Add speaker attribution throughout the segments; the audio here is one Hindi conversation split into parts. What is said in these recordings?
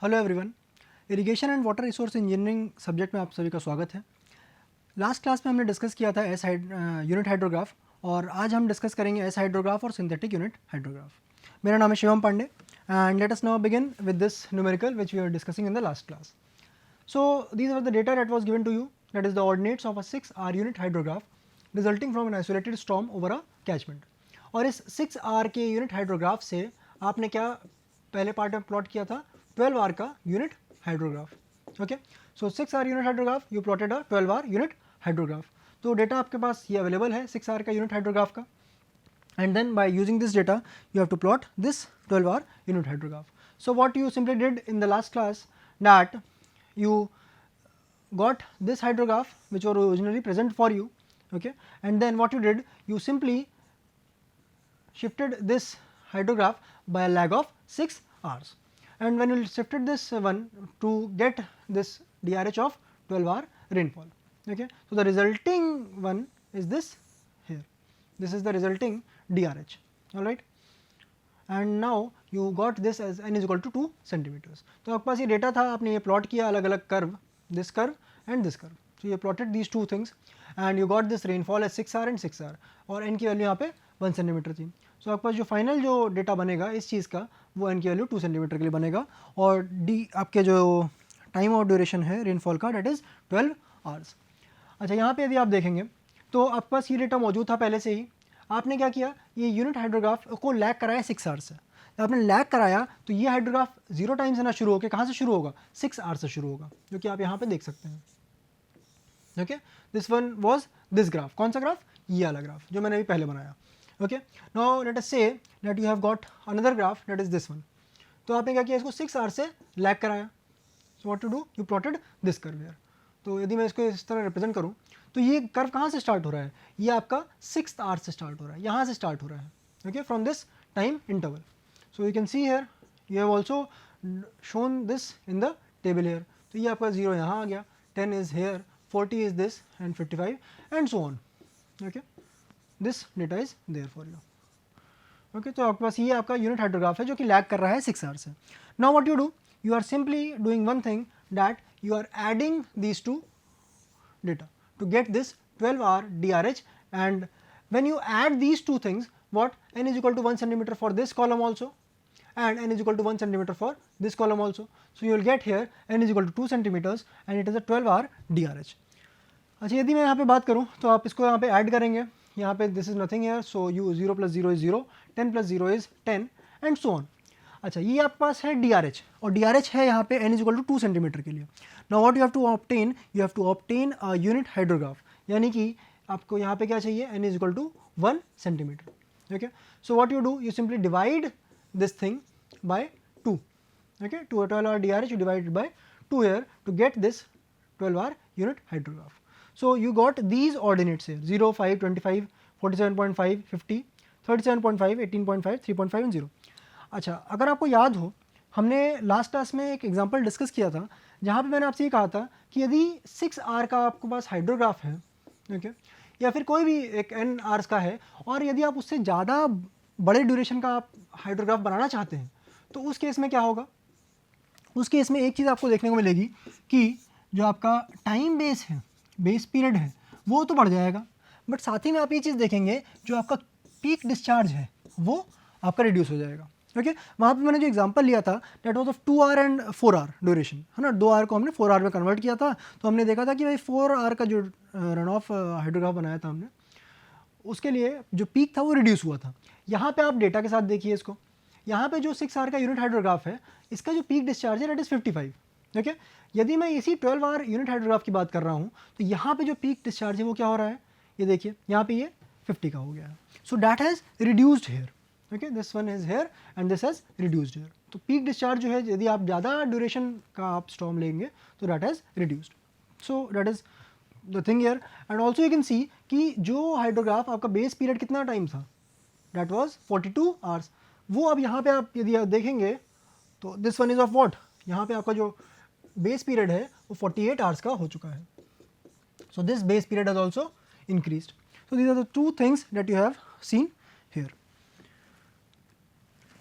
Speaker 1: Hello everyone, irrigation and water resource engineering subject में आप सभी का स्वागत है। लास्ट क्लास में हमने डिस्कस किया था यूनिट हाइड्रोग्राफ और आज हम डिस्कस करेंगे एस हाइड्रोग्राफ और सिंथेटिक यूनिट हाइड्रोग्राफ। मेरा नाम है Shivam Pandey and let us now begin with this numerical which we are discussing in the last class. So these are the data that was given to you, that is the ordinates of a 6R unit hydrograph resulting from an isolated storm over a catchment। और इस 6R के यूनिट हाइड्रोग्राफ से आपने क्या पहले पार्ट में प्लॉट किया था 12R का unit hydrograph. Okay, so 6R unit hydrograph you plotted a 12R unit hydrograph. तो डेटा आपके पास ये अवेलेबल है 6R का यूनिट हाइड्रोग्राफ का, and then by using this data you have to plot this 12R unit hydrograph. So what you simply did in the last class, that you got this hydrograph which was originally present for you, okay, and then what you did, you simply shifted this hydrograph by a lag of 6 hours, and when you shifted this one to get this DRH of 12 hour rainfall, okay. So the resulting one is this here, this is the resulting DRH, all right, and now you got this as n is equal to 2 centimeters. तो आपके पास ये डेटा था, आपने ये प्लॉट किया अलग अलग curve, this curve and this curve, so ये plotted these two things and you got this rainfall as 6R and 6R और n की वैल्यू यहाँ पे 1 सेंटीमीटर थी। सो आपके पास जो फाइनल जो डेटा बनेगा इस चीज़ का वो n की वैल्यू 2 सेंटीमीटर के लिए बनेगा और d आपके जो टाइम और ड्यूरेशन है रेनफॉल का डेट इज़ 12 आवर्स। अच्छा, यहाँ पे यदि आप देखेंगे तो आपके पास ये डेटा मौजूद था पहले से ही, आपने क्या किया, ये यूनिट हाइड्रोग्राफ को लैग कराया 6 आवर से। जब आपने लैग कराया तो ये हाइड्रोग्राफ 0 टाइम से ना शुरू होकर कहाँ से शुरू होगा, 6 आवर से शुरू होगा, जो कि आप यहाँ पे देख सकते हैं। Okay, this one was this graph, कौन सा ग्राफ, ये वाला ग्राफ जो मैंने अभी पहले बनाया। Okay, now let us say that you have got another graph that is this one. तो आपने क्या किया, इसको 6 आवर से लैग कराया। So what to do, you plotted this curve here. तो यदि मैं इसको इस तरह रिप्रेजेंट करूँ तो ये कर्व कहाँ से स्टार्ट हो रहा है, ये आपका 6th आवर से स्टार्ट हो रहा है, यहाँ से स्टार्ट हो रहा है। Okay, from this time interval. So you can see here, you have also shown this in the table here. तो ये आपका 0 यहाँ आ गया, 10 is here, 40 is this and 55 and so on. Okay, this data is there for you. Okay, तो आपके पास ये आपका यूनिट हाइड्रोग्राफ है जो कि लैग कर रहा है 6 आवर से। Now what you do, you are simply doing one thing, that you are adding these two data to get this 12R DRH, and when you add these two things, what, n is equal to 1 centimeter for this column also and n is equal to 1 centimeter for this column also. So you will get here n is equal to 2 centimeters and it is a 12R DRH. अच्छा, यदि मैं यहाँ पे बात करूँ तो आप इसको यहाँ पे ऐड करेंगे, यहाँ पे this is nothing here, so you 0 + 0 is 0, 10 + 0 is 10 and so on. अच्छा, ये आपके पास है DRH और DRH है यहाँ पे n is equal to 2 centimetre के लिए। Now what you have to obtain, you have to obtain a unit hydrograph, यानी कि आपको यहाँ पे क्या चाहिए, n is equal to 1 centimetre. Okay, so what you do, you simply divide this thing by 2। Okay, 12R DRH you divide it by 2 here to get this 12R unit hydrograph. So you got these ordinates here, 0, 5, 25, 47.5, 50, 37.5, 18.5, 3.5 and 0। अच्छा, अगर आपको याद हो, हमने लास्ट क्लास में एक एग्जांपल डिस्कस किया था जहाँ पे मैंने आपसे ये कहा था कि यदि 6R का आपके पास हाइड्रोग्राफ है, ओके, या फिर कोई भी एक n आवर्स का है, और यदि आप उससे ज़्यादा बड़े ड्यूरेशन का आप हाइड्रोग्राफ बनाना चाहते हैं तो उस केस में क्या होगा, उस केस में एक चीज़ आपको देखने को मिलेगी कि जो आपका टाइम बेस है, बेस पीरियड है, वो तो बढ़ जाएगा, बट साथ ही में आप ये चीज़ देखेंगे जो आपका पीक डिस्चार्ज है वो आपका रिड्यूस हो जाएगा। ओके, वहाँ पे मैंने जो एग्जांपल लिया था that was of 2R and 4R duration, है ना, 2 आवर को हमने 4R में कन्वर्ट किया था। तो हमने देखा था कि भाई 4R का जो रन ऑफ हाइड्रोग्राफ बनाया था हमने, उसके लिए जो पीक था वो रिड्यूस हुआ था। यहाँ पे आप डेटा के साथ देखिए इसको, यहाँ पे जो 6R का यूनिट हाइड्रोग्राफ है, इसका जो पीक डिस्चार्ज है डेट इज़ 55। ओके, यदि मैं इसी 12R यूनिट हाइड्रोग्राफ की बात कर रहा हूँ तो यहाँ पे जो पीक डिस्चार्ज है वो क्या हो रहा है, ये देखिए, यहाँ पे ये 50 का हो गया है। So that has reduced here. Okay, this one is here and this has reduced here. तो पीक डिस्चार्ज जो है, यदि आप ज़्यादा ड्यूरेशन का आप स्टॉर्म लेंगे तो that has reduced. So that is the thing here. And also you can सी कि जो हाइड्रोग्राफ आपका बेस पीरियड कितना टाइम था, दैट वाज 42 आवर्स। वो अब यहाँ पे आप यदि आप देखेंगे तो this one is of what, यहाँ पे आपका जो बेस पीरियड है वो 48 आवर्स का हो चुका है। So this base period has also increased. So these are the two things that you have seen here.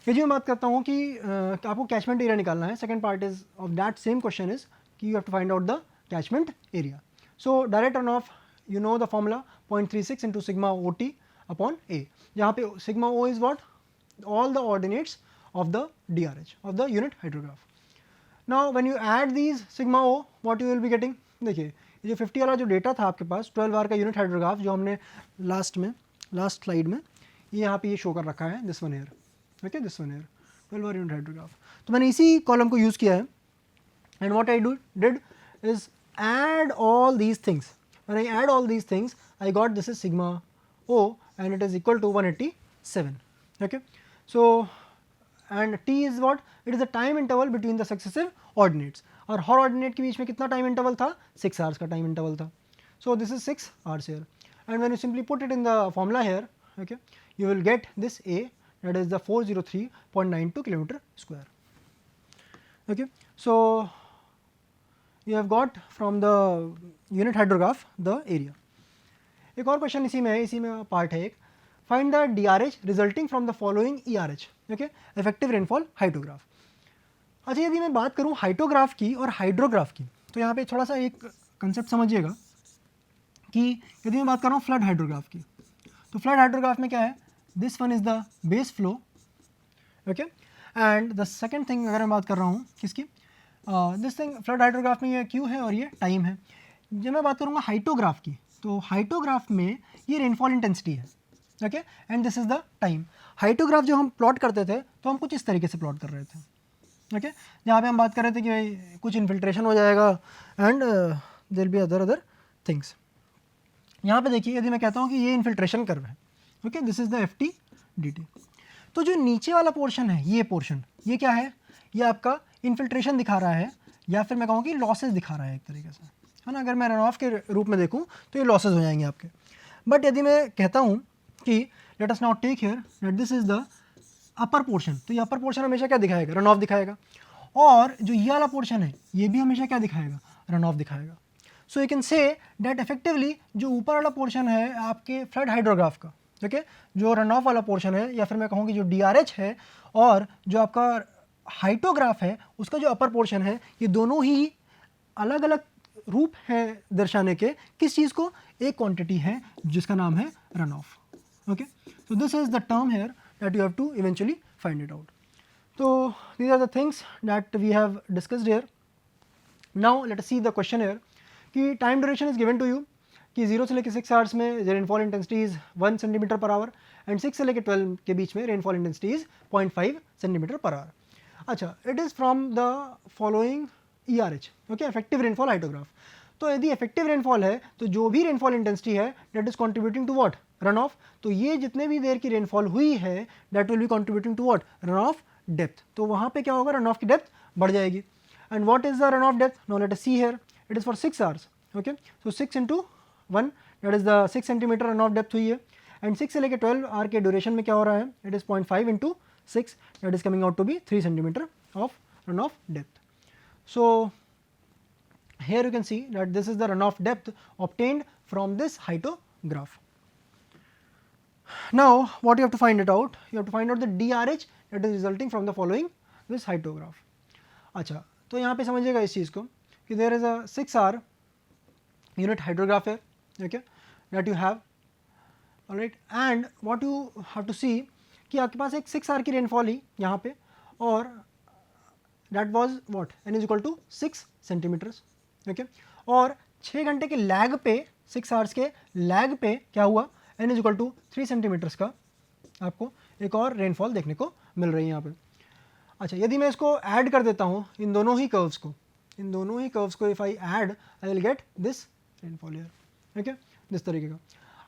Speaker 1: ये जो मैं बात करता हूँ कि आपको कैचमेंट एरिया निकालना है, second part is of that same question is कि you have to find out the catchment area. So direct run off, you know the formula 0.36 into sigma O T upon A, जहाँ पे sigma O is what, all the ordinates of the DRH, of the unit hydrograph. Now when you add these sigma O, what you will be getting, देखिए ये जो 50 वाला जो डेटा था आपके पास 12 बार का यूनिट हाइड्रोग्राफ जो हमने लास्ट स्लाइड में ये यहाँ पे ये शो कर रखा है, this one air, okay, this one air 12 bar unit hydrograph. तो मैंने इसी कॉलम को यूज़ किया है and what I did is add all these things. When I add all these things, I got this is sigma O and it is equal to 187. Okay. So and t is what? It is the time interval between the successive ordinates. और हर ordinate के बीच में कितना time interval था? 6 hours का time interval था. So this is 6 hours here. And when you simply put it in the formula here, okay, you will get this A, that is the 403.92 kilometer square. Okay. So you have got from the unit hydrograph the area. एक और क्वेश्चन इसी में पार्ट है एक, find the DRH resulting from the following ERH, okay, effective rainfall hydrograph. अच्छा, यदि मैं बात करूं हाइड्रोग्राफ की और हाइड्रोग्राफ की, तो यहाँ पे थोड़ा सा एक कंसेप्ट समझिएगा कि यदि मैं बात कर रहा हूँ फ्लड हाइड्रोग्राफ की, तो फ्लड हाइड्रोग्राफ में क्या है, this one is the base flow, okay, and the second thing अगर मैं बात कर रहा हूँ किसकी, दिस थिंग फ्लड हाइड्रोग्राफ में ये क्यू है और ये टाइम है. जब मैं बात करूँगा हाइड्रोग्राफ की, तो हाइड्रोग्राफ में ये रेनफॉल इंटेंसिटी है, okay, and this is the time. Hydrograph जो हम प्लॉट करते थे तो हम कुछ इस तरीके से प्लॉट कर रहे थे, ओके, जहाँ पे हम बात कर रहे थे कि भाई कुछ इन्फिल्ट्रेशन हो जाएगा and there be other things. यहाँ पे देखिए, यदि मैं कहता हूँ कि ये इन्फिल्ट्रेशन कर्व है, okay, this is the FT/DT. तो जो नीचे वाला पोर्शन है, ये पोर्शन, ये क्या है, ये आपका इन्फिल्ट्रेशन दिखा रहा है, या फिर मैं कहूँ कि लॉसेस दिखा रहा है एक तरीके से, है ना. अगर मैं रन ऑफ के रूप में देखूँ तो ये लॉसेस हो जाएंगे आपके. बट यदि मैं कहता हूँ कि let us now take here that this is the upper portion, तो ये अपर पोर्शन हमेशा क्या दिखाएगा, रन ऑफ दिखाएगा, और जो ये वाला पोर्शन है ये भी हमेशा क्या दिखाएगा, रन ऑफ दिखाएगा. सो you can say that effectively जो ऊपर वाला पोर्शन है आपके फ्लड हाइड्रोग्राफ का, ओके, जो रन ऑफ वाला पोर्शन है, या फिर मैं कहूँ कि जो DRH है और जो आपका हाइड्रोग्राफ है उसका जो अपर पोर्शन है, ये दोनों ही अलग अलग रूप हैं दर्शाने के, किस चीज़ को, एक क्वांटिटी है जिसका नाम है run of. Okay, so this is the term here that you have to eventually find it out. So these are the things that we have discussed here. Now let us see the question here कि time duration is given to you कि 0 से लेकर 6 आवर्स में rainfall intensity is 1 centimeter per hour and 6 से लेकर 12 के बीच में rainfall intensity is 0.5 centimeter per hour. अच्छा, it is from the following ERH, okay, effective rainfall hydrograph. तो यदि इफेक्टिव रेनफॉल है तो जो भी रेनफॉल इंटेंसिटी है that is contributing to what, runoff. तो ये जितने भी देर की रेनफॉल हुई है that will be contributing to what, runoff depth. तो वहाँ पे क्या होगा, रन ऑफ की डेप्थ बढ़ जाएगी. And what is the run of depth, now let us see here, it is for 6 hours, okay, so 6 into 1 that is the 6 centimetre run of depth हुई है. एंड 6 से लेकर 12 आवर के ड्यूरेशन में क्या हो रहा है, it is 0.5 into 6 that is coming out to be 3 centimetre of runoff depth. So here you can see that this is the runoff depth obtained from this hydrograph. Now what you have to find it out, you have to find out the DRH that is resulting from the following this hydrograph. अच्छा, तो यहाँ पे समझिएगा इस चीज़ को कि there is a 6 hour unit hydrograph here, okay, that you have, alright, and what you have to see कि आपके पास एक 6 hour की रेनफॉल ही यहाँ पे, और that was what, n is equal to 6 centimeters, okay, और 6 घंटे के लैग पे, 6 आवर्स के लैग पे क्या हुआ, n is equal to 3 centimetres का आपको एक और रेनफॉल देखने को मिल रही है यहाँ पे. अच्छा, यदि मैं इसको ऐड कर देता हूँ इन दोनों ही कर्व्स को, if I add I will get this rainfall here, okay, this तरीके का.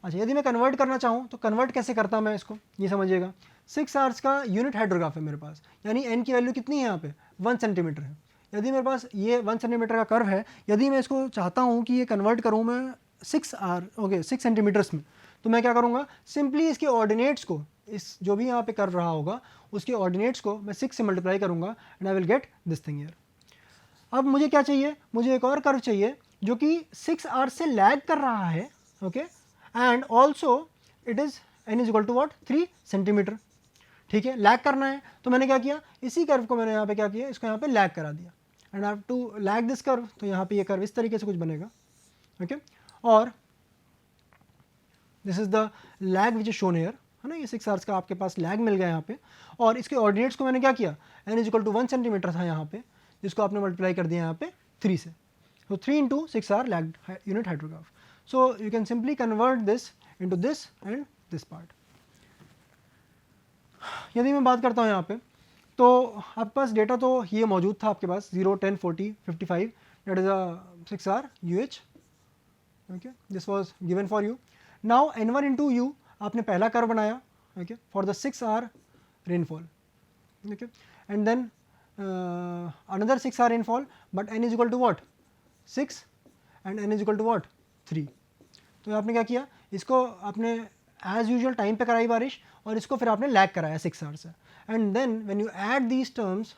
Speaker 1: अच्छा, यदि मैं कन्वर्ट करना चाहूँ तो कन्वर्ट कैसे करता मैं इसको, ये समझिएगा. 6 आवर्स का यूनिट हाइड्रोग्राफ है मेरे पास, यानी n की वैल्यू कितनी है यहाँ पे, 1 सेंटीमीटर है. यदि मेरे पास ये 1 सेंटीमीटर का कर्व है, यदि मैं इसको चाहता हूँ कि ये कन्वर्ट करूँ मैं 6 सेंटीमीटर्स में, तो मैं क्या करूँगा, सिंपली इसके ऑर्डिनेट्स को, इस जो भी यहाँ पे कर्व रहा होगा उसके ऑर्डिनेट्स को मैं 6 से मल्टीप्लाई करूँगा and I will get this thing here. अब मुझे क्या चाहिए, मुझे एक और कर्व चाहिए जो कि 6 आवर्स से लैग कर रहा है, okay, and also it is n is equal to what, 3 centimetre. ठीक है, लैग करना है तो मैंने क्या किया, इसी कर्व को मैंने यहाँ पे क्या किया, इसको यहाँ पे लैग करा दिया and I have to lag this curve, तो यहाँ पे ये कर्व इस तरीके से कुछ बनेगा, ओके। और this is the lag which is shown here, है ना, ये 6 आवर्स का आपके पास लैग मिल गया यहाँ पे। और इसके ऑर्डिनेट्स को मैंने क्या किया, n is equal to 1 centimetre था यहाँ पे, जिसको आपने मल्टीप्लाई कर दिया यहाँ पे 3 से, so 3 into 6 hour lagged unit hydrograph. So you can simply convert this into this and this part. यदि मैं बात करता हूँ यहाँ पे, तो आपके पास डेटा तो ये मौजूद था आपके पास 0, 10, 40, 55, that is a 6 hour UH, okay, this was given for you. Now N1 into U आपने पहला कर्व बनाया, okay, for the 6 hour rainfall, okay, and then another 6 hour rainfall, but N is equal to what, 6 and N is equal to what, 3. तो आपने क्या किया, इसको आपने एज यूजुअल टाइम पे कराई बारिश और इसको फिर आपने लैग कराया 6 आवर्स से, and then when you add these terms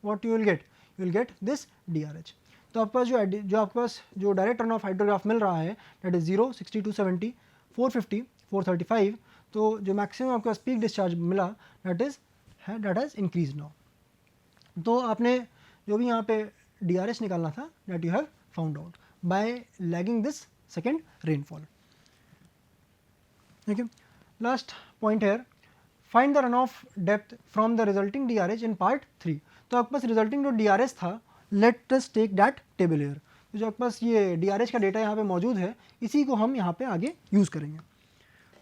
Speaker 1: what you will get this DRH. तो आपके पास जो आपके पास जो डायरेक्ट रन ऑफ हाइड्रोग्राफ मिल रहा है दैट इज 0, 60, 270, 450, 435, तो जो मैक्सिमम आपके पास पीक डिस्चार्ज मिला दैट हैज़ इंक्रीज नाउ. तो आपने जो भी यहाँ पे DRH निकालना था that you have found out by lagging this second rainfall. Okay. Last point here, find the runoff depth from the resulting DRH in part 3. तो आपके पास resulting जो DRH था, let us take that table here. तो जो आपके पास ये DRH का डेटा यहाँ पे मौजूद है, इसी को हम यहाँ पे आगे यूज़ करेंगे.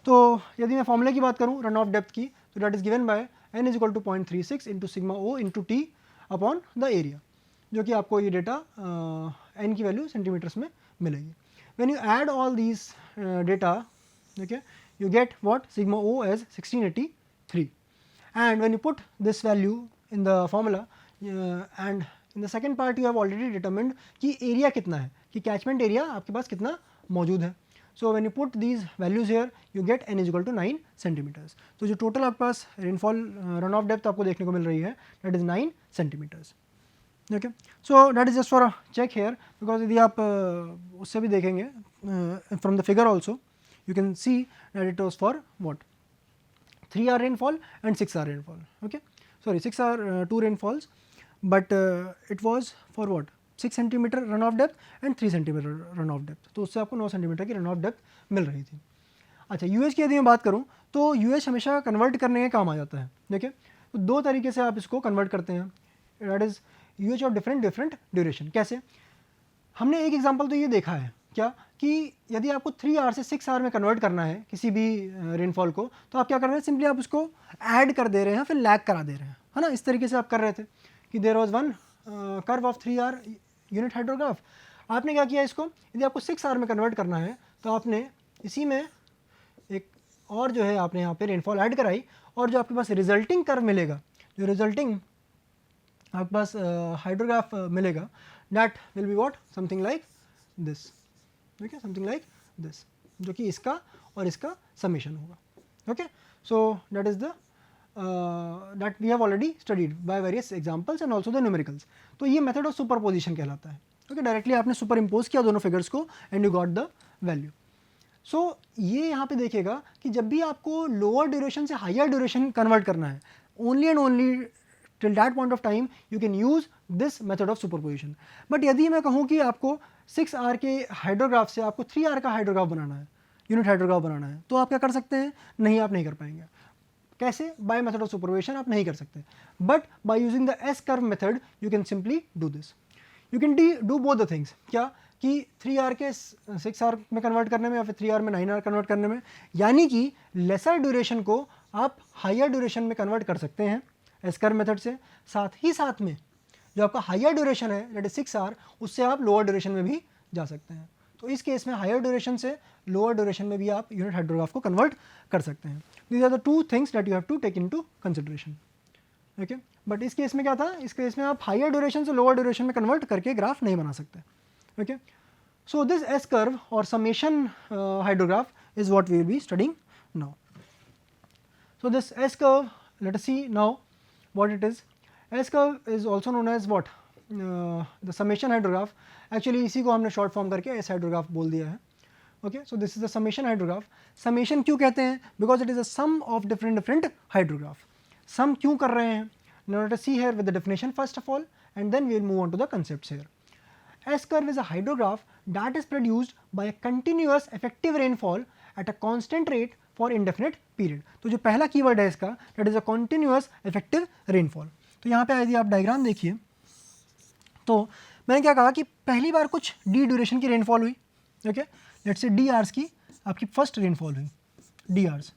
Speaker 1: तो यदि मैं फॉर्मूले की बात करूँ रन ऑफ डेप्थ की, तो that is given by n is equal to 0.36 into sigma O into T upon the area, जो कि आपको ये डेटा n की वैल्यू सेंटीमीटर्स में मिलेगी. When you add all these data, okay, you get what, sigma O as 1683, and when you put this value in the formula and in the second part you have already determined कि area कितना है, कि catchment area आपके पास कितना मौजूद है. So when you put these values here you get n is equal to 9 centimeters. तो जो total आपके पास rainfall runoff depth आपको देखने को मिल रही है that is 9 centimeters. Okay, so that is just for a check here, because यदि आप उससे भी देखेंगे from the figure also you can see that it was for what, 3 hour rainfall and 6 hour rainfall. Okay, sorry, 6 hour 2 rainfalls, but it was for what, 6 centimeter runoff depth and 3 centimeter runoff depth. तो उससे आपको 9 सेंटीमीटर की runoff depth मिल रही थी. अच्छा, UH की यदि मैं बात करूँ तो UH हमेशा कन्वर्ट करने के काम आ जाता है. देखिए, तो दो तरीके से आप इसको कन्वर्ट करते हैं, that is UH of different duration. कैसे, हमने एक एग्जांपल तो ये देखा है क्या, कि यदि आपको 3 आवर से 6 आवर में कन्वर्ट करना है किसी भी रेनफॉल को, तो आप क्या कर रहे हैं, सिंपली आप उसको ऐड कर दे रहे हैं, फिर लैग करा दे रहे हैं, है ना. इस तरीके से आप कर रहे थे कि there was one curve of 3 hour unit hydrograph. आपने क्या किया, इसको यदि आपको 6 आवर में कन्वर्ट करना है तो आपने इसी में एक और जो है आपने यहाँ पे रेनफॉल ऐड कराई, और जो आपके पास रिजल्टिंग कर्व मिलेगा, जो रिजल्टिंग आपके पास हाइड्रोग्राफ मिलेगा, that will be what, something like this. Okay, something like this, जो कि इसका और इसका समेशन होगा. Okay, so that is the that we have already studied by various examples and also the numericals. तो ये मेथड ऑफ सुपरपोजिशन कहलाता है. ओके, डायरेक्टली आपने सुपर इम्पोज किया दोनों फिगर्स को and you got the value. So ये यहाँ पे देखिएगा कि जब भी आपको लोअर ड्यूरेशन से हायर ड्यूरेशन कन्वर्ट करना है, only and only till that point of time you can use this method of superposition. But यदि मैं कहूँ कि आपको 6 आवर के हाइड्रोग्राफ से आपको 3 आवर का हाइड्रोग्राफ बनाना है, यूनिट हाइड्रोग्राफ बनाना है, तो आप क्या कर सकते हैं, नहीं, आप नहीं कर पाएंगे. कैसे, बाय मेथड ऑफ सुपरपोजिशन आप नहीं कर सकते, but by using the S curve method you can simply do this. You can do both the things. क्या कि 3 आवर के 6 आवर में कन्वर्ट करने में या फिर 3 आवर में 9 आवर कन्वर्ट करने में, यानी कि लेसर ड्यूरेशन को आप हायर ड्यूरेशन में कन्वर्ट कर सकते हैं एस कर्व मेथड से. साथ ही साथ में जो आपका हायर ड्यूरेशन है दैट इज 6 आवर, उससे आप लोअर ड्यूरेशन में भी जा सकते हैं. तो इस केस में हायर ड्यूरेशन से लोअर ड्यूरेशन में भी आप यूनिट हाइड्रोग्राफ को कन्वर्ट कर सकते हैं. These are the two things that you have to take into consideration. Okay, but इस केस में क्या था, इस केस में आप हायर ड्यूरेशन से लोअर ड्यूरेशन में कन्वर्ट करके ग्राफ नहीं बना सकते. Okay, so this S curve और summation hydrograph is what we will be studying now. So this S curve, let us see now what it is. S curve is also known as what, the summation hydrograph. Actually इसी को हमने short form करके S hydrograph बोल दिया है. Okay, so this is the summation hydrograph. Summation क्यों कहते हैं, because it is a sum of different hydrograph. सम क्यों कर रहे हैं? Now let us see here with the definition first of all, and then we will move on to the concepts here. S curve is a hydrograph that is produced by a continuous effective rainfall at a constant rate for indefinite period. तो जो पहला कीवर्ड है इसका, that is a continuous effective rainfall. तो यहाँ पे यदि आप डायग्राम देखिए, तो मैंने क्या कहा कि पहली बार कुछ डी ड्यूरेशन की रेनफॉल हुई, okay, let's say D hours की आपकी फर्स्ट रेनफॉल हुई, डी आवर्स,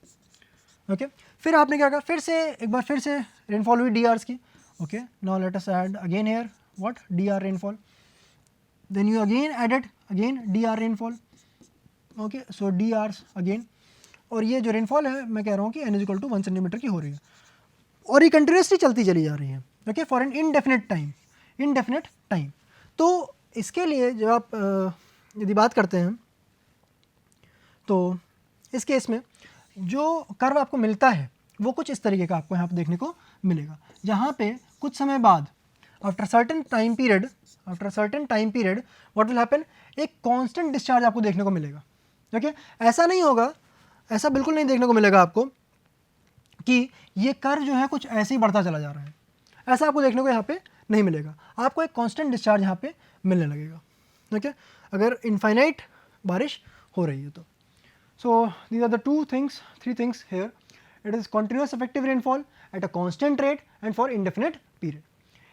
Speaker 1: ओके। फिर आपने क्या कहा, फिर से एक बार फिर से रेनफॉल हुई डी आवर्स की, okay. Now let us add again here what, D R rainfall, then you again added again D R rainfall, okay, so D hours again. और ये जो रेनफॉल है मैं कह रहा हूँ कि n = 1 सेंटीमीटर की हो रही है और ये कंटिन्यूसली चलती चली जा रही है, okay, for an indefinite time. तो इसके लिए जब आप यदि बात करते हैं तो इस केस में जो कर्व आपको मिलता है वो कुछ इस तरीके का आपको यहाँ पे देखने को मिलेगा, जहाँ पे कुछ समय बाद after certain time period what will happen, एक कांस्टेंट डिस्चार्ज आपको देखने को मिलेगा, ओके। ऐसा नहीं होगा, ऐसा बिल्कुल नहीं देखने को मिलेगा आपको कि ये कर्व जो है कुछ ऐसे ही बढ़ता चला जा रहा है, ऐसा आपको देखने को यहाँ पे नहीं मिलेगा। आपको एक कांस्टेंट डिस्चार्ज यहाँ पे मिलने लगेगा, ओके, अगर इनफाइनाइट बारिश हो रही है तो। So these are the three things here. It is continuous effective rainfall at a constant rate and for indefinite period.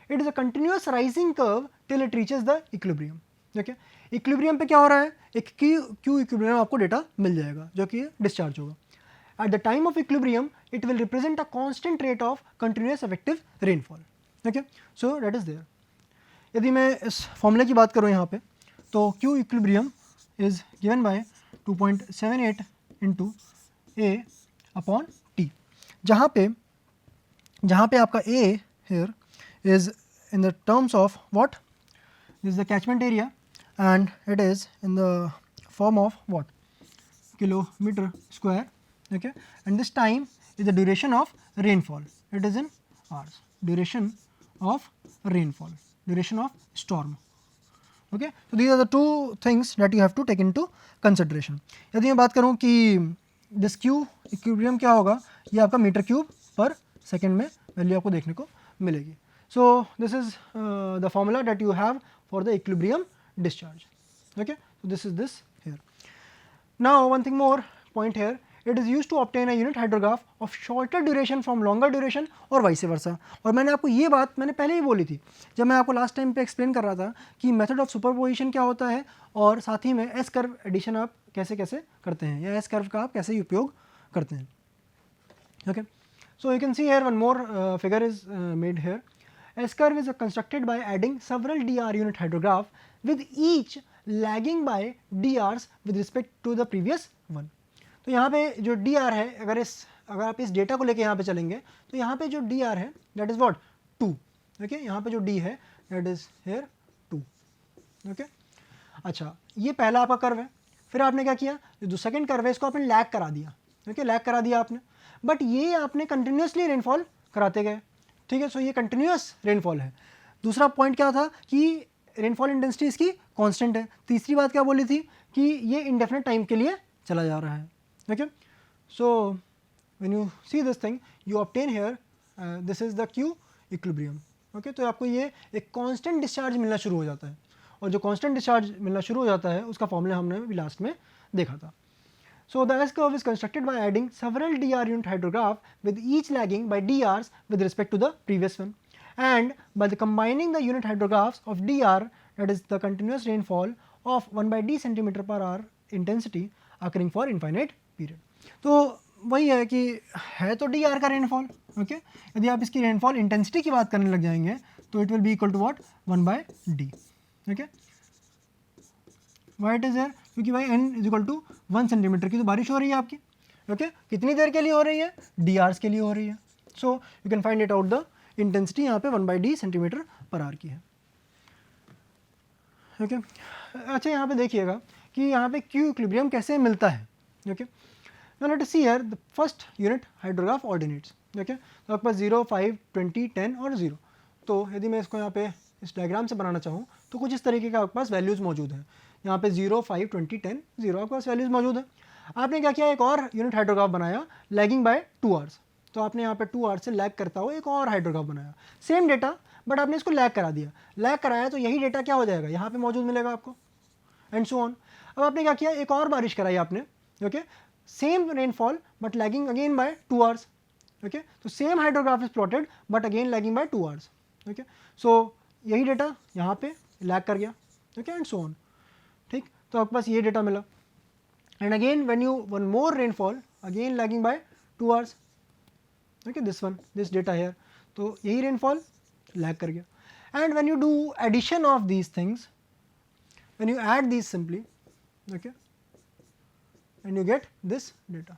Speaker 1: It is a continuous rising curve till it reaches the equilibrium. Okay? Equilibrium पे क्या हो रहा है, एक Q equilibrium आपको डेटा मिल जाएगा जो कि डिस्चार्ज होगा. At the time of equilibrium, it will represent a constant rate of continuous effective rainfall. Okay? So that is there. यदि मैं इस फॉर्मूले की बात करूँ यहाँ पे, तो Q equilibrium is given by 2.78 into A upon T, जहाँ पे आपका A here is in the terms of what? This is the catchment area and it is in the form of what? Kilometer square, okay, and this time is the duration of rainfall, it is in hours, duration of rainfall, duration of storm. Okay, so these are the two things that you have to take into consideration. यदि मैं बात करूँ कि this Q equilibrium क्या होगा, ये आपका मीटर क्यूब पर सेकेंड में वैल्यू आपको देखने को मिलेगी. So this is the formula that you have for the equilibrium discharge. Okay, so this is this here. Now one thing more point here, it is used to obtain a unit hydrograph of shorter duration from longer duration और vice versa. और मैंने आपको ये बात मैंने पहले ही बोली थी जब मैं आपको लास्ट टाइम पे एक्सप्लेन कर रहा था कि मेथड ऑफ सुपरपोजिशन क्या होता है और साथ ही में एस कर्व एडिशन आप कैसे कैसे करते हैं या एस कर्व का आप कैसे उपयोग करते हैं. Okay, so you can see here one more figure is made here. S curve is constructed by adding several D R unit hydrograph with each lagging by D hours with respect to the previous one. तो यहाँ पे जो डी आर है, अगर आप इस डेटा को लेके यहाँ पे चलेंगे तो यहाँ पे जो डी आर है दैट इज़ व्हाट 2. ओके, यहाँ पे जो डी है दैट इज़ हेयर 2. ओके, अच्छा ये पहला आपका कर्व है. फिर आपने क्या किया, जो सेकंड कर्व है इसको आपने लैग करा दिया. ओके, लैग करा दिया आपने, बट ये आपने कंटिन्यूसली रेनफॉल कराते गए. ठीक है, सो ये कंटिन्यूस रेनफॉल है. दूसरा पॉइंट क्या था कि रेनफॉल इंटेंसिटी इसकी कॉन्स्टेंट है. तीसरी बात क्या बोली थी कि ये इंडेफिनिट टाइम के लिए चला जा रहा है. Okay, so when you see this thing you obtain here this is the Q equilibrium. Okay, तो आपको ये एक constant discharge मिलना शुरू हो जाता है और जो constant discharge मिलना शुरू हो जाता है उसका फॉर्मूला हमने भी लास्ट में देखा था. So the S curve is constructed by adding several DR unit hydrograph with each lagging by DRs with respect to the previous one, and by the combining the unit hydrographs of DR, that is the continuous rainfall of 1 by d centimeter per hour intensity occurring for infinite period. तो वही है कि है तो डी आर का रेनफॉल. ओके, यदि आप इसकी रेनफॉल इंटेंसिटी की बात करने लग जाएंगे तो it will be equal to what 1 by D. Okay, why it is there, क्योंकि भाई n is equal to 1 centimetre की तो बारिश हो रही है आपकी. ओके, कितनी देर के लिए हो रही है, डी आर्स के लिए हो रही है. So you can find it out, the intensity यहाँ पे 1 by D centimetre per hour की है. ओके, अच्छा यहाँ पे देखिएगा कि यहाँ पे क्यू इक्विलिब्रियम कैसे मिलता है. Okay, now let us see here the first unit hydrograph ordinates. okay, तो आपके पास 0, 5, 20, 10 और 0. तो यदि मैं इसको यहाँ पे इस डायग्राम से बनाना चाहूँ तो कुछ इस तरीके का आपके पास वैल्यूज़ मौजूद हैं. यहाँ पे 0, 5, 20, 10, 0 आपके पास वैल्यूज़ मौजूद है. आपने क्या किया, एक और यूनिट हाइड्रोग्राफ बनाया लैगिंग बाय 2 आवर्स. तो आपने यहाँ पे 2 आवर्स से लैग करता हुआ एक और हाइड्रोग्राफ बनाया, सेम डेटा बट आपने इसको लैग करा दिया, लैग कराया तो यही डेटा क्या हो जाएगा, यहाँ पे मौजूद मिलेगा आपको, एंड सो ऑन। अब आपने क्या किया, एक और बारिश कराई आपने, okay, same rainfall but lagging again by 2 hours, okay, तो same hydrograph is plotted but again lagging by 2 hours, okay, so यही डेटा यहाँ पे लैग कर गया, ओके, एंड सो ऑन, ठीक, तो आपके पास ये डेटा मिला, and again when you one more rainfall again lagging by 2 hours, okay, this data here, तो यही रेनफॉल लैग कर गया, and when you do addition of these things, when you add these simply, okay, and you get this data,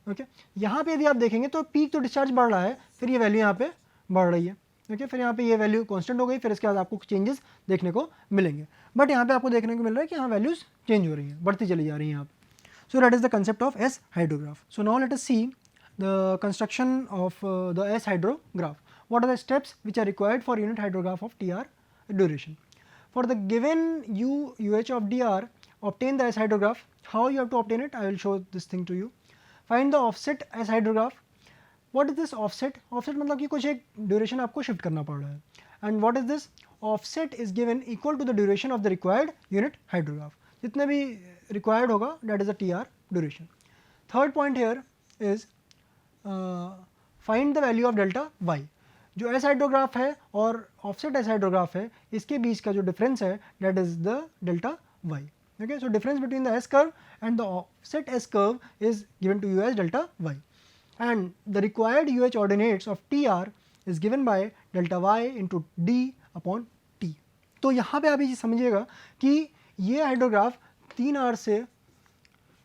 Speaker 1: okay, यहाँ पे यदि आप देखेंगे तो पीक तो डिस्चार्ज बढ़ रहा है, फिर ये वैल्यू यहाँ पे बढ़ रही है, ओके, फिर यहाँ पे ये वैल्यू कांस्टेंट हो गई, फिर इसके बाद आपको चेंजेस देखने को मिलेंगे, बट यहाँ पे आपको देखने को मिल रहा है कि यहाँ वैल्यूज चेंज हो रही हैं, बढ़ती चली जा रही हैं यहाँ पे। सो that is the concept of S hydrograph. So now let us see the construction of the S hydrograph. What are the steps which are required for unit hydrograph of TR duration? For the given UH of DR, obtain the S hydrograph. How you have to obtain it? I will show this thing to you. Find the offset S hydrograph. What is this offset? Offset मतलब कि कुछ एक duration आपको shift करना पड़ रहा है. And what is this? Offset is given equal to the duration of the required unit hydrograph. जितने भी required होगा, that is the TR duration. Third point here is find the value of delta Y. जो एस हाइड्रोग्राफ है और ऑफसेट एस हाइड्रोग्राफ है, इसके बीच का जो डिफरेंस है that is the delta Y, okay, so difference between the S curve and the offset S curve is given to you as delta Y, and the required UH ordinates of T R is given by delta Y into D upon T. तो यहाँ पे आप ये चीज़ समझिएगा कि ये हाइड्रोग्राफ 3 आवर से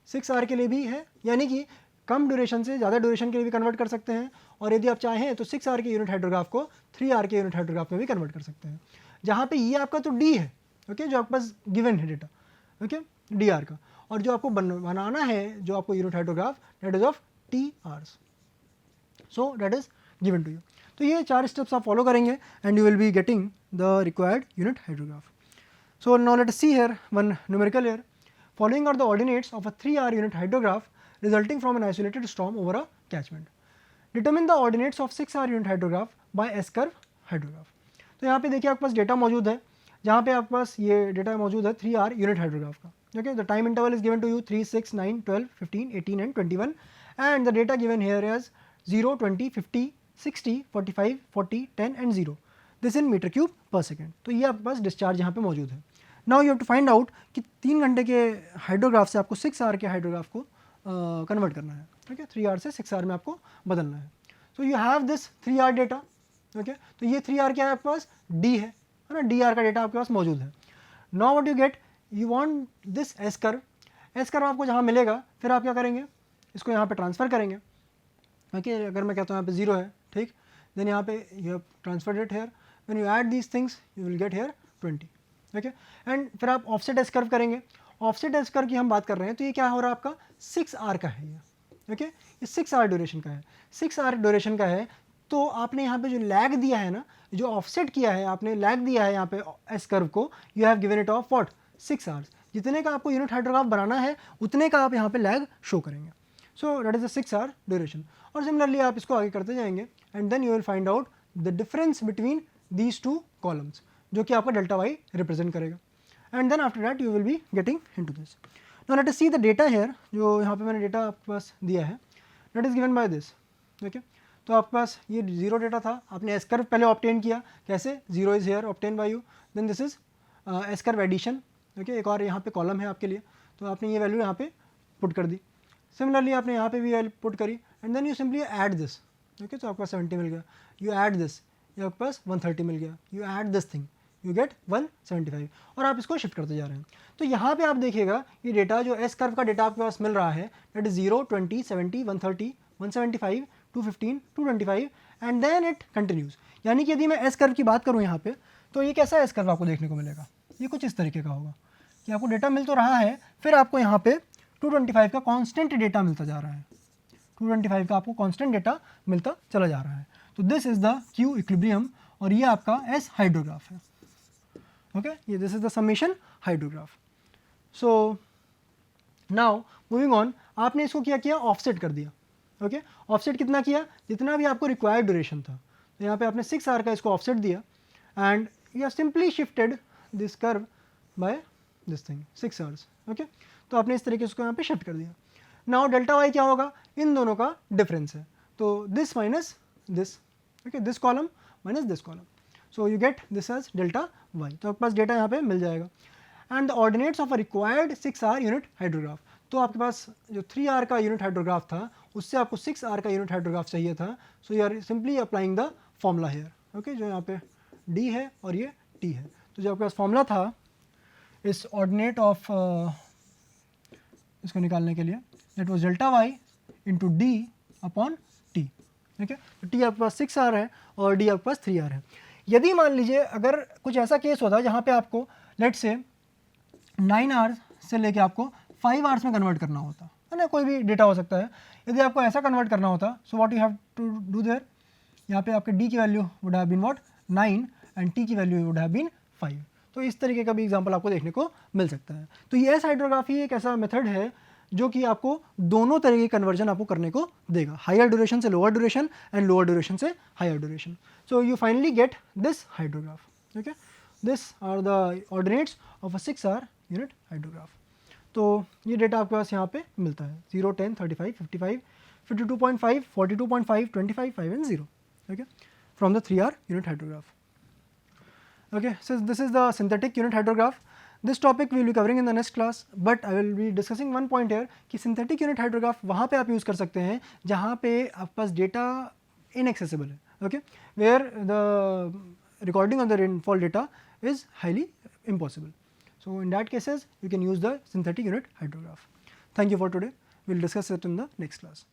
Speaker 1: 6 आवर के लिए भी है, यानी कि कम ड्यूरेशन से ज़्यादा ड्यूरेशन के लिए भी कन्वर्ट कर सकते हैं, और यदि आप चाहें तो 6 आवर के यूनिट हाइड्रोग्राफ को 3 आवर के यूनिट हाइड्रोग्राफ में भी कन्वर्ट कर सकते हैं, जहाँ पे ये आपका तो डी है, ओके, जो आपके पास गिवन है डेटा, ओके, डी आर का, और जो आपको बनाना है जो आपको unit hydrograph that is of T hours, so that is given to you. तो ये 4 स्टेप्स आप फॉलो करेंगे and you will be getting the required unit hydrograph. So now let us see here one numerical here. Following are the ordinates of a 3 hour unit hydrograph resulting from an isolated storm over a catchment. Determine the ordinates of 6 hour unit hydrograph by S curve hydrograph. तो यहाँ पे देखिए आपके पास डेटा मौजूद है, जहाँ पे आपके पास ये डेटा मौजूद है 3 hour यूनिट हाइड्रोग्राफ का, okay, the time interval is given to you 3, 6, 9, 12, 15, 18 and 21, and the data given here is 0, 20, 50, 60, 45, 40, 10 and 0, this in metre cube per second. तो ये आपके पास डिस्चार्ज यहाँ पे मौजूद है। Now you have to find out कि 3 घंटे के हाइड्रोग्राफ से आपको 6 आवर के हाइड्रोग्राफ को कन्वर्ट करना है, ओके, 3 आवर से 6 आवर में आपको बदलना है। So you have this 3 hour data, okay, तो ये 3 आवर क्या है आपके पास, डी है ना, डी आर का डेटा आपके पास मौजूद है। Now what you get, you want this S curve, S curve आपको जहाँ मिलेगा फिर आप क्या करेंगे, इसको यहाँ पे ट्रांसफ़र करेंगे, ओके, अगर मैं कहता हूँ यहाँ पे 0 है, ठीक, देन यहाँ पे you have transferred it here, when you add these things you will get here 20, okay, and फिर आप ऑफसेट एस कर्व करेंगे। ऑफसेट एस कर्व की हम बात कर रहे हैं तो ये क्या हो रहा है आपका 6 आवर का है ये, ओके, ये 6 आवर ड्यूरेशन का है, 6 आवर ड्यूरेशन का है। तो आपने यहाँ पे जो लैग दिया है ना, जो ऑफसेट किया है आपने, लैग दिया है यहाँ पे एस कर्व को, you have given it of what 6 hours, जितने का आपको यूनिट हाइड्रोग्राफ बनाना है उतने का आप यहाँ पे लैग शो करेंगे। So that is the 6 hour duration, और सिमिलरली आप इसको आगे करते जाएंगे and then you will find out the difference between these 2 columns, जो कि आपका डेल्टा वाई रिप्रेजेंट करेगा, and then after that you will be getting into this. Now let us see the data here, जो यहाँ पे मैंने डेटा आपके पास दिया है, that is given by this, okay, तो आपके पास ये 0 डेटा था, आपने एस कर्व पहले ऑब्टेन किया, कैसे, 0 is here obtain by you, then this is S curve addition, okay, एक और यहाँ पे कॉलम है आपके लिए, तो आपने ये वैल्यू यहाँ पे पुट कर दी, सिमिलरली आपने यहाँ पे भी वैल्यू पुट करी, and then you simply add this, okay, तो आपके पास 70 मिल गया, यू ऐड दिस, ये आपके पास 130 मिल गया, you add this thing, you get 175, और आप इसको शिफ्ट करते जा रहे हैं। तो यहाँ पे आप देखिएगा ये डेटा जो एस कर्व का डेटा आपके पास मिल रहा है that is 0, 20, 70, 130, 175, 215, 225 and then it continues. यानी कि यदि मैं एस कर्व की बात करूँ यहाँ पे, तो ये कैसा एस कर्व आपको देखने को मिलेगा, ये कुछ इस तरीके का होगा कि आपको डेटा मिल तो रहा है, फिर आपको यहाँ पे 225 का कॉन्स्टेंट डेटा मिलता जा रहा है, 225 का आपको कॉन्स्टेंट डेटा मिलता चला जा रहा है। तो this is the Q equilibrium, और ये आपका एस हाइड्रोग्राफ है, ओके, ये this is the summation hydrograph. So now moving on, आपने इसको क्या किया, ऑफसेट कर दिया. ओके, ऑफसेट कितना किया, जितना भी आपको रिक्वायर्ड ड्यूरेशन था. तो यहाँ पे आपने 6 आवर का इसको ऑफसेट दिया and you have simply shifted this curve by this thing 6 hours. Okay, तो आपने इस तरीके से उसको यहाँ पे शिफ्ट कर दिया. नाउ डेल्टा वाई क्या होगा, इन दोनों का डिफरेंस है. तो this minus this, okay, this column minus this column. So you get this as delta Y. तो आपके पास डेटा यहाँ पे मिल जाएगा. And the ordinates of a required 6 hour unit hydrograph. तो आपके पास जो 3 आवर का यूनिट हाइड्रोग्राफ था उससे आपको 6 आवर का यूनिट हाइड्रोग्राफ चाहिए था. So you are simply applying the formula here. Okay, जो यहाँ पे डी है और ये टी है. तो जो आपके पास फॉर्मूला था इस ऑर्डिनेट ऑफ इसको निकालने के लिए, that was delta Y into D upon T. ठीक है, तो टी आपके पास 6 आवर है और डी आपके पास 3 आवर है. यदि मान लीजिए अगर कुछ ऐसा केस होता है जहाँ पे आपको लेट से 9 आवर्स से लेके आपको 5 आवर्स में कन्वर्ट करना होता है ना, कोई भी डेटा हो सकता है. यदि आपको ऐसा कन्वर्ट करना होता, so what you have to do there, यहाँ पे आपके डी की value would have been what 9 and T की वैल्यू वुड हैव बीन 5. तो इस तरीके का भी एग्जांपल आपको देखने को मिल सकता है. तो ये एस हाइड्रोग्राफी एक ऐसा मेथड है जो कि आपको दोनों तरह की कन्वर्जन आपको करने को देगा, हायर ड्यूरेशन से lower duration and lower duration से higher duration. So you finally get this hydrograph. Okay, this are the ordinates of a 6 hour unit hydrograph. तो ये डेटा आपके पास यहाँ पे मिलता है 0, 10, 35, 55, 52.5, 42.5, 25, 5 and 0. Okay, from the 3 hour unit hydrograph. Okay, so this is the synthetic unit hydrograph. This topic we will be covering in the next class, but I will be discussing one point here कि synthetic unit hydrograph वहाँ पे आप यूज़ कर सकते हैं जहाँ पे आपके पास डेटा inaccessible है. Okay, where the recording of the rainfall data is highly impossible. So in that cases you can use the synthetic unit hydrograph. Thank you for today. We will discuss it in the next class.